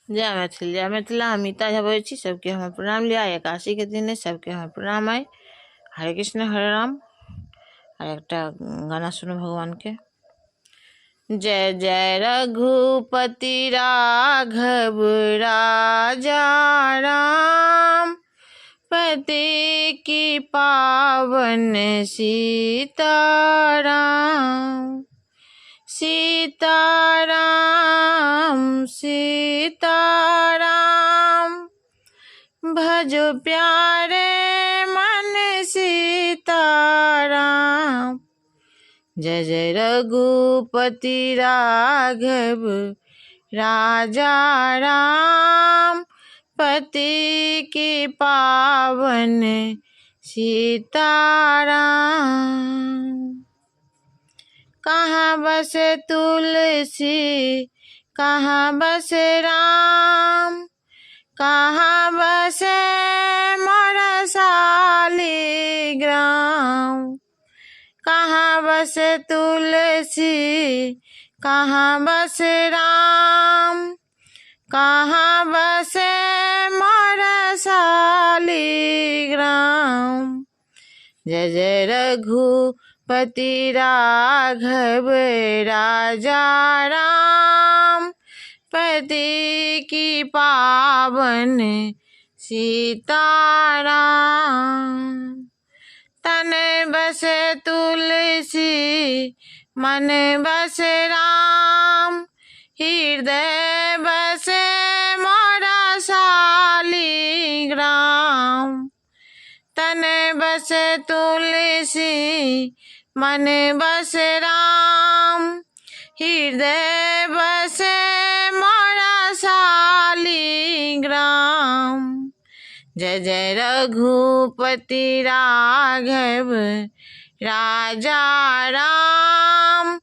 जय मैथिल जय मिथिला। हम मीता झा बोलै छी। सबके हमर प्रणाम लिया। एकादशी के दिन है, सबके हमर प्रणाम है। हरे कृष्ण हरे राम। और एक गाना सुनो भगवान के। जय जय रघुपति राघव राजा राम, पति की पावन सीताराम। सीताराम सीताराम, भजो प्यारे मन सीताराम। जय जय रघुपति राघव राजा राम, पति की पावन सीताराम। कहाँ बसे तुलसी कहाँ बसे राम, कहाँ बसे मोरा शालिग्राम। कहाँ बसे तुलसी कहाँ बसे राम, कहाँ बसे मोरा शालिग्राम। जय जय रघुपति राघव राजा राम, पति की पावन सीताराम। तन बसे तुलसी मन बसे राम, हृदय बसे मोरा शालिग्राम। तन बसे तुलसी मन बसे राम, हृदय बसे मोरा शालिग्राम। जय जय रघुपति राघव राजा राम,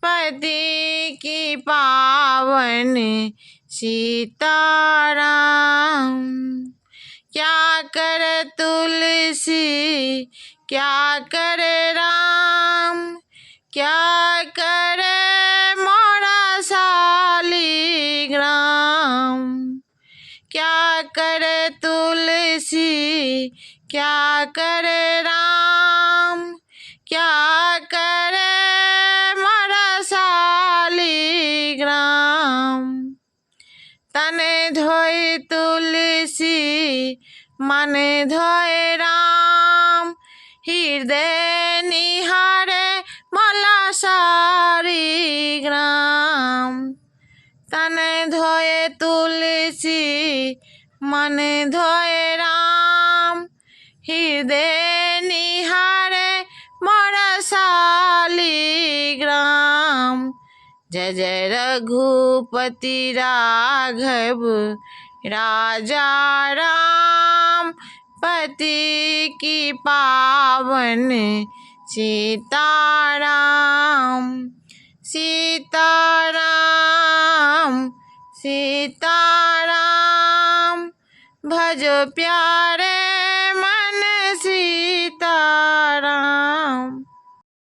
पति की पावन सीताराम। क्या करे तुलसी क्या करे राम, क्या करे मोरा शालिग्राम। क्या करे तुलसी क्या करे राम, क्या करे मोरा शालिग्राम। तन धोए तुलसी मन धोए राम, हृदय निहारे मोला शालिग्राम। तन धोए तुलसी मन धोए राम, हृदय निहारे मोरा शालिग्राम। जय जय रघुपति राघव राजा राम, पति की पावन सीताराम। सीताराम सीताराम, भजो प्यारे